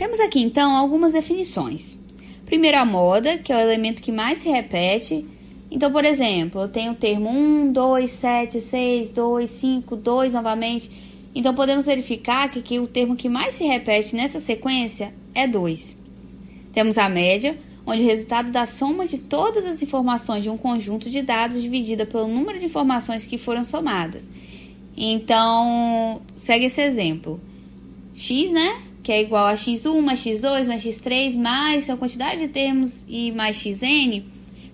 Temos aqui, então, algumas definições. Primeiro, a moda, que é o elemento que mais se repete. Então, por exemplo, eu tenho o termo 1, 2, 7, 6, 2, 5, 2 novamente. Então, podemos verificar que aqui o termo que mais se repete nessa sequência é 2. Temos a média, onde o resultado da soma de todas as informações de um conjunto de dados dividida pelo número de informações que foram somadas. Então, segue esse exemplo. X, né? Que é igual a x1 mais x2 mais x3 mais a quantidade de termos e mais xn,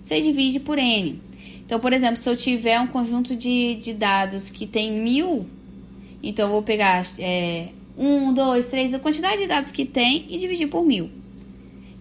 você divide por n. Então, por exemplo, se eu tiver um conjunto de dados que tem 1000, então eu vou pegar 1, 2, 3, a quantidade de dados que tem e dividir por 1000.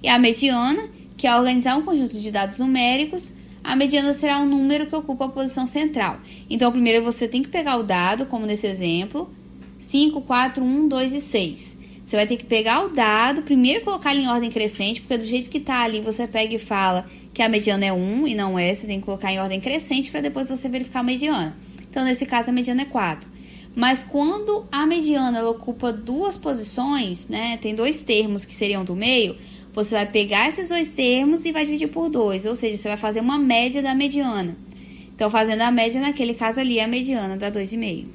E a mediana, que é organizar um conjunto de dados numéricos, a mediana será um número que ocupa a posição central. Então, primeiro você tem que pegar o dado, como nesse exemplo, 5, 4, 1, 2 e 6. Você vai ter que pegar o dado, primeiro colocar ele em ordem crescente, porque do jeito que está ali, você pega e fala que a mediana é 1 e não é, você tem que colocar em ordem crescente para depois você verificar a mediana. Então, nesse caso, a mediana é 4. Mas quando a mediana ela ocupa duas posições, né, tem dois termos que seriam do meio, você vai pegar esses dois termos e vai dividir por 2, ou seja, você vai fazer uma média da mediana. Então, fazendo a média, naquele caso ali, a mediana dá 2,5.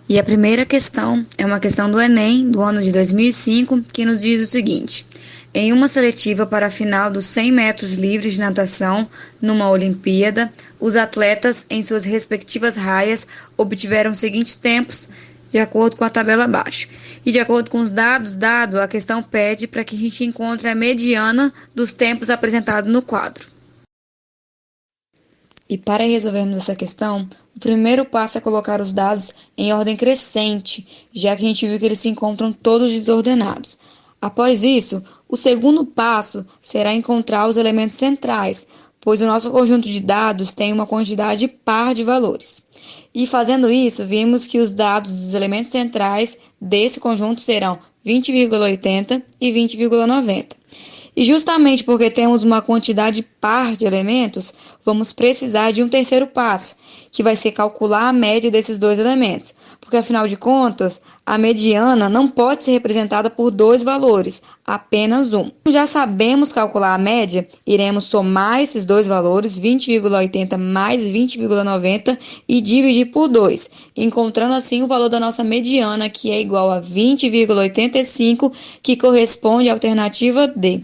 E a primeira questão é uma questão do Enem, do ano de 2005, que nos diz o seguinte: em uma seletiva para a final dos 100 metros livres de natação, numa Olimpíada, os atletas, em suas respectivas raias, obtiveram os seguintes tempos, de acordo com a tabela abaixo. E de acordo com os dados dados, a questão pede para que a gente encontre a mediana dos tempos apresentados no quadro. E para resolvermos essa questão, o primeiro passo é colocar os dados em ordem crescente, já que a gente viu que eles se encontram todos desordenados. Após isso, o segundo passo será encontrar os elementos centrais, pois o nosso conjunto de dados tem uma quantidade par de valores. E fazendo isso, vimos que os dados dos elementos centrais desse conjunto serão 20,80 e 20,90. E justamente porque temos uma quantidade par de elementos, vamos precisar de um terceiro passo, que vai ser calcular a média desses dois elementos. Porque, afinal de contas, a mediana não pode ser representada por dois valores, apenas um. Já sabemos calcular a média, iremos somar esses dois valores, 20,80 mais 20,90, e dividir por 2, encontrando assim o valor da nossa mediana, que é igual a 20,85, que corresponde à alternativa D.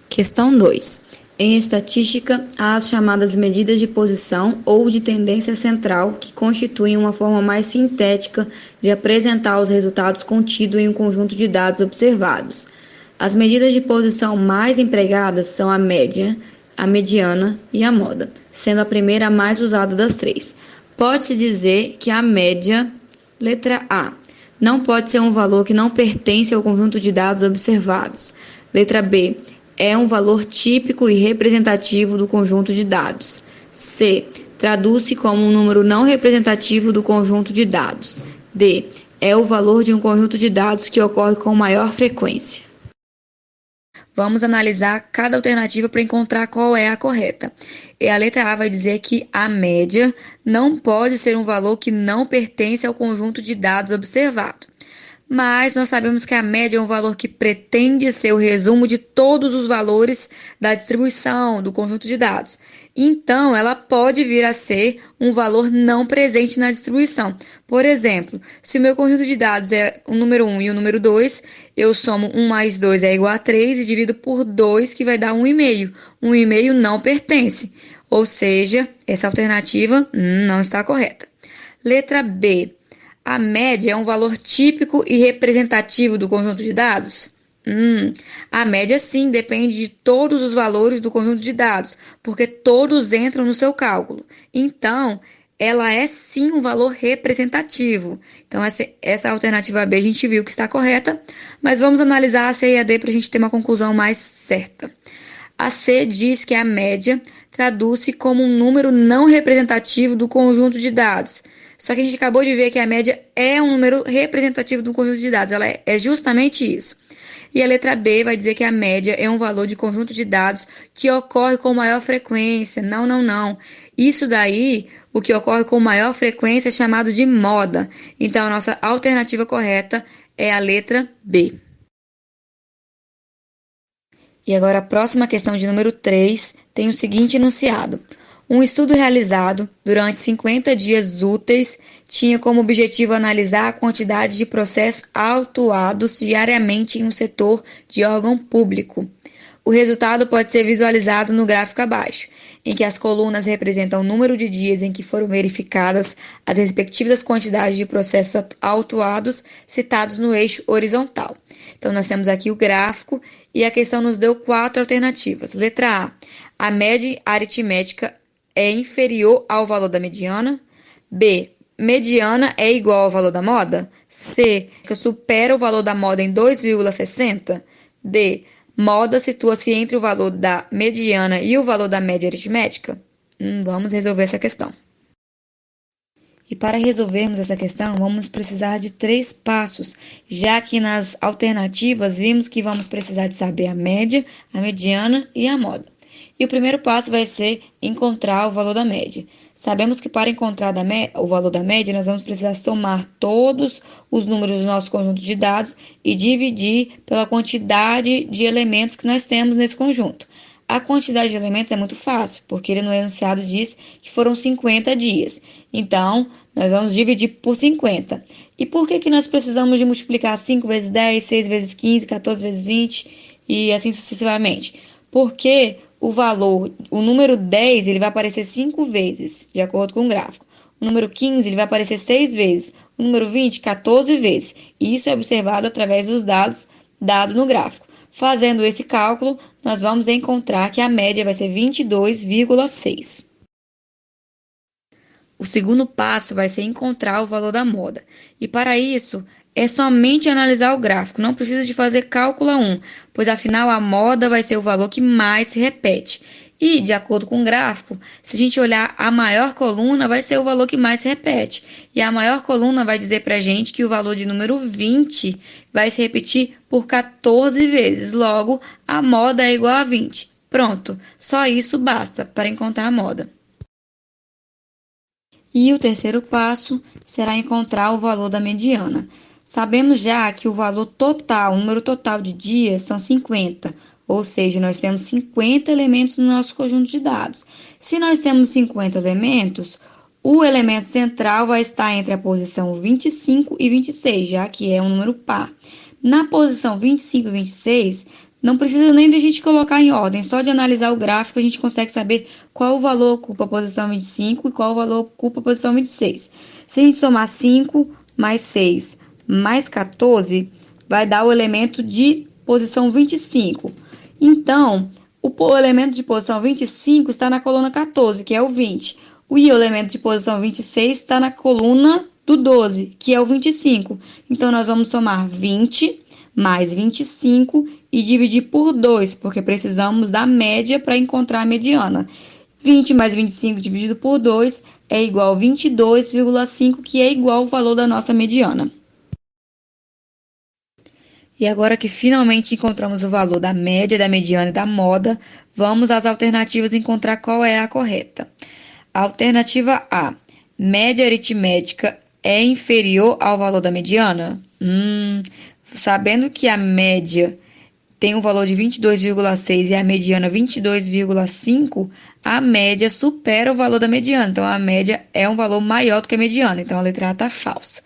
Questão 2. Em estatística, há as chamadas medidas de posição ou de tendência central, que constituem uma forma mais sintética de apresentar os resultados contidos em um conjunto de dados observados. As medidas de posição mais empregadas são a média, a mediana e a moda, sendo a primeira a mais usada das três. Pode-se dizer que a média, letra A, não pode ser um valor que não pertence ao conjunto de dados observados. Letra B, é um valor típico e representativo do conjunto de dados. C. Traduz-se como um número não representativo do conjunto de dados. D. É o valor de um conjunto de dados que ocorre com maior frequência. Vamos analisar cada alternativa para encontrar qual é a correta. E a letra A vai dizer que a média não pode ser um valor que não pertence ao conjunto de dados observado. Mas nós sabemos que a média é um valor que pretende ser o resumo de todos os valores da distribuição do conjunto de dados. Então, ela pode vir a ser um valor não presente na distribuição. Por exemplo, se o meu conjunto de dados é o número 1 e o número 2, eu somo 1 mais 2 é igual a 3 e divido por 2, que vai dar 1,5. 1,5 não pertence, ou seja, essa alternativa não está correta. Letra B. A média é um valor típico e representativo do conjunto de dados? A média, sim, depende de todos os valores do conjunto de dados, porque todos entram no seu cálculo. Então, ela é, sim, um valor representativo. Então, essa alternativa B a gente viu que está correta, mas vamos analisar a C e a D para a gente ter uma conclusão mais certa. A C diz que a média traduz-se como um número não representativo do conjunto de dados. Só que a gente acabou de ver que a média é um número representativo do conjunto de dados. Ela é justamente isso. E a letra B vai dizer que a média é um valor de conjunto de dados que ocorre com maior frequência. Não. Isso daí, O que ocorre com maior frequência é chamado de moda. Então, a nossa alternativa correta é a letra B. E agora a próxima questão de número 3 tem o seguinte enunciado. Um estudo realizado durante 50 dias úteis tinha como objetivo analisar a quantidade de processos autuados diariamente em um setor de órgão público. O resultado pode ser visualizado no gráfico abaixo, em que as colunas representam o número de dias em que foram verificadas as respectivas quantidades de processos autuados citados no eixo horizontal. Então, nós temos aqui o gráfico e a questão nos deu 4 alternativas. Letra A média aritmética é inferior ao valor da mediana. B, mediana é igual ao valor da moda. C, supera o valor da moda em 2,60. D, moda situa-se entre o valor da mediana e o valor da média aritmética? Vamos resolver essa questão. E para resolvermos essa questão, vamos precisar de 3 passos, já que nas alternativas vimos que vamos precisar de saber a média, a mediana e a moda. E o primeiro passo vai ser encontrar o valor da média. Sabemos que para encontrar o valor da média, nós vamos precisar somar todos os números do nosso conjunto de dados e dividir pela quantidade de elementos que nós temos nesse conjunto. A quantidade de elementos é muito fácil, porque ele no enunciado diz que foram 50 dias. Então, nós vamos dividir por 50. E por que nós precisamos de multiplicar 5 vezes 10, 6 vezes 15, 14 vezes 20 e assim sucessivamente? Porque o número 10, ele vai aparecer 5 vezes, de acordo com o gráfico. O número 15, ele vai aparecer 6 vezes. O número 20, 14 vezes. E isso é observado através dos dados no gráfico. Fazendo esse cálculo, nós vamos encontrar que a média vai ser 22,6. O segundo passo vai ser encontrar o valor da moda. E para isso, é somente analisar o gráfico, não precisa de fazer cálculo algum, pois afinal a moda vai ser o valor que mais se repete. E, de acordo com o gráfico, se a gente olhar a maior coluna, vai ser o valor que mais se repete. E a maior coluna vai dizer para a gente que o valor de número 20 vai se repetir por 14 vezes. Logo, a moda é igual a 20. Pronto, só isso basta para encontrar a moda. E o terceiro passo será encontrar o valor da mediana. Sabemos já que o valor total, o número total de dias são 50, ou seja, nós temos 50 elementos no nosso conjunto de dados. Se nós temos 50 elementos, o elemento central vai estar entre a posição 25 e 26, já que é um número par. Na posição 25 e 26, não precisa nem de a gente colocar em ordem, só de analisar o gráfico a gente consegue saber qual o valor ocupa a posição 25 e qual o valor ocupa a posição 26. Se a gente somar 5 mais 6 mais 14, vai dar o elemento de posição 25. Então, o elemento de posição 25 está na coluna 14, que é o 20. E o elemento de posição 26 está na coluna do 12, que é o 25. Então, nós vamos somar 20 mais 25 e dividir por 2, porque precisamos da média para encontrar a mediana. 20 mais 25 dividido por 2 é igual a 22,5, que é igual ao valor da nossa mediana. E agora que finalmente encontramos o valor da média, da mediana e da moda, vamos às alternativas encontrar qual é a correta. Alternativa A, média aritmética é inferior ao valor da mediana? Sabendo que a média tem um valor de 22,6 e a mediana 22,5, a média supera o valor da mediana. Então, a média é um valor maior do que a mediana. Então, a letra A está falsa.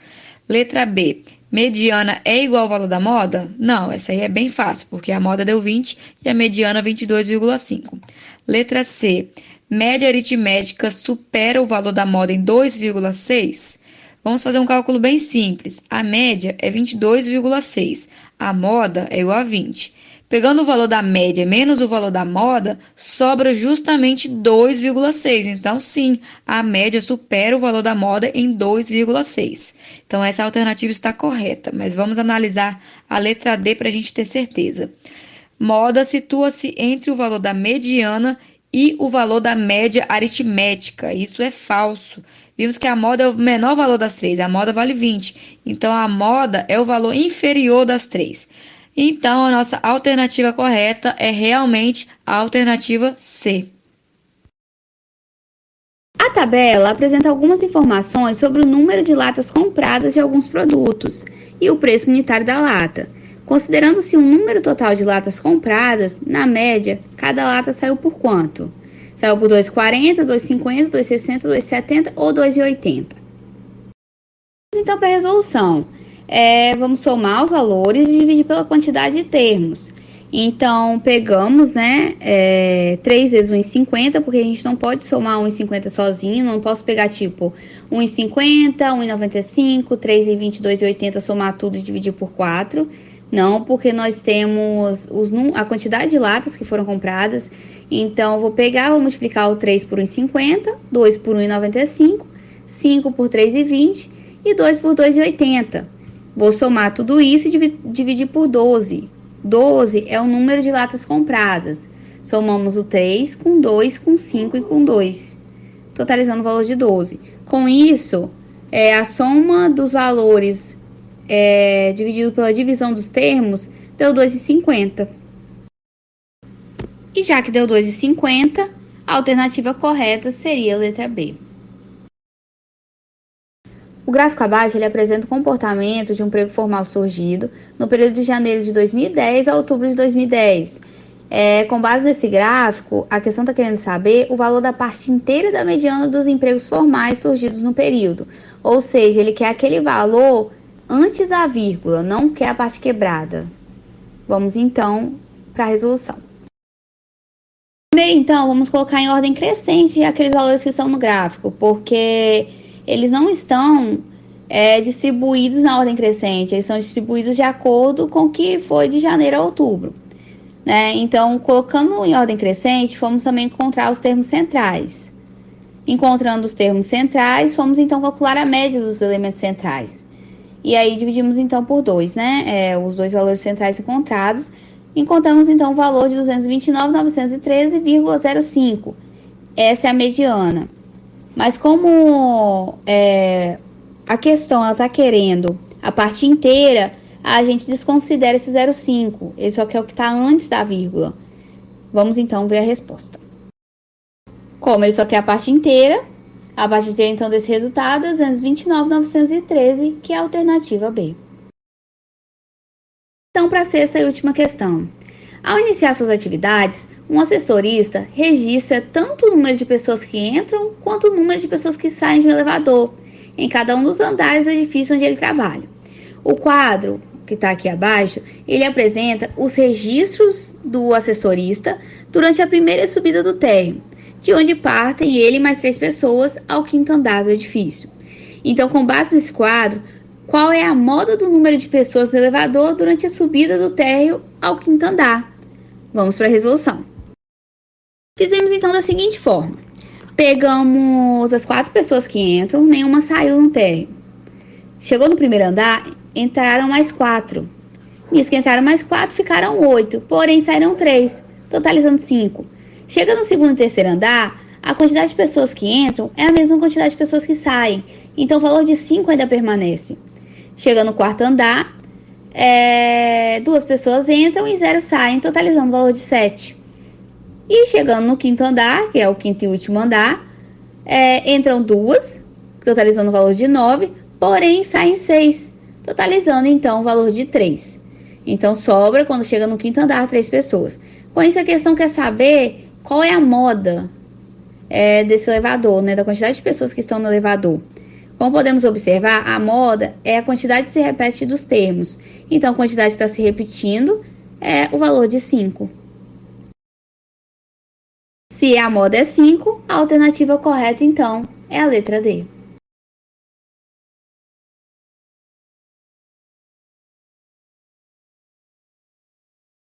Letra B, mediana é igual ao valor da moda? Não, essa aí é bem fácil, porque a moda deu 20 e a mediana 22,5. Letra C, média aritmética supera o valor da moda em 2,6? Vamos fazer um cálculo bem simples. A média é 22,6. A moda é igual a 20. Pegando o valor da média menos o valor da moda, sobra justamente 2,6. Então, sim, a média supera o valor da moda em 2,6. Então, essa alternativa está correta, mas vamos analisar a letra D para a gente ter certeza. Moda situa-se entre o valor da mediana e o valor da média aritmética. Isso é falso. Vimos que a moda é o menor valor das três. A moda vale 20. Então, a moda é o valor inferior das três. Então, a nossa alternativa correta é realmente a alternativa C. A tabela apresenta algumas informações sobre o número de latas compradas de alguns produtos e o preço unitário da lata. Considerando-se um número total de latas compradas, na média, cada lata saiu por quanto? Saiu por R$ 2,40, R$ 2,50, R$ 2,60, R$ 2,70 ou R$ 2,80? Então, para a resolução, vamos somar os valores e dividir pela quantidade de termos. Então, pegamos, 3 vezes 1,50, porque a gente não pode somar 1,50 sozinho, não posso pegar, tipo, 1,50, 1,95, 3,20, 2,80, somar tudo e dividir por 4. Não, porque nós temos a quantidade de latas que foram compradas. Então, vou pegar, vou multiplicar o 3 por 1,50, 2 por 1,95, 5 por 3,20 e 2 por 2,80. Vou somar tudo isso e dividir por 12. 12 é o número de latas compradas. Somamos o 3 com 2, com 5 e com 2, totalizando o valor de 12. Com isso, a soma dos valores dividido pela divisão dos termos deu 2,50. E já que deu 2,50, a alternativa correta seria a letra B. O gráfico abaixo ele apresenta o comportamento de um emprego formal surgido no período de janeiro de 2010 a outubro de 2010. Com base nesse gráfico, a questão está querendo saber o valor da parte inteira da mediana dos empregos formais surgidos no período. Ou seja, ele quer aquele valor antes da vírgula, não quer a parte quebrada. Vamos então para a resolução. Primeiro, então, vamos colocar em ordem crescente aqueles valores que estão no gráfico, porque eles não estão distribuídos na ordem crescente, eles são distribuídos de acordo com o que foi de janeiro a outubro. Então, colocando em ordem crescente, fomos também encontrar os termos centrais. Encontrando os termos centrais, fomos então calcular a média dos elementos centrais. E aí dividimos então por 2, os dois valores centrais encontrados. Encontramos então o valor de 229.913,05. Essa é a mediana. Mas como a questão está querendo a parte inteira, a gente desconsidera esse 0,5. Ele só quer o que está antes da vírgula. Vamos então ver a resposta. Como ele só quer a parte inteira então desse resultado é 229.913, que é a alternativa B. Então, para a sexta e última questão. Ao iniciar suas atividades, um assessorista registra tanto o número de pessoas que entram quanto o número de pessoas que saem de um elevador em cada um dos andares do edifício onde ele trabalha. O quadro, que está aqui abaixo, ele apresenta os registros do assessorista durante a primeira subida do térreo, de onde partem ele e mais 3 pessoas ao 5º andar do edifício. Então, com base nesse quadro, qual é a moda do número de pessoas no elevador durante a subida do térreo ao 5º andar? Vamos para a resolução. Fizemos então da seguinte forma. Pegamos as 4 pessoas que entram, nenhuma saiu no térreo. Chegou no primeiro andar, entraram mais 4. Nisso que entraram mais 4, ficaram 8, porém saíram 3, totalizando 5. Chega no segundo e terceiro andar, a quantidade de pessoas que entram é a mesma quantidade de pessoas que saem, então o valor de 5 ainda permanece. Chega no quarto andar, 2 pessoas entram e 0 saem, totalizando o valor de 7. E chegando no 5º andar, que é o 5º e último andar, entram 2, totalizando o valor de 9, porém saem 6, totalizando então o valor de 3. Então sobra, quando chega no 5º andar, 3 pessoas. Com isso a questão quer saber qual é a moda desse elevador, da quantidade de pessoas que estão no elevador. Como podemos observar, a moda é a quantidade que se repete dos termos. Então, a quantidade que está se repetindo é o valor de 5. Se a moda é 5, a alternativa correta, então, é a letra D.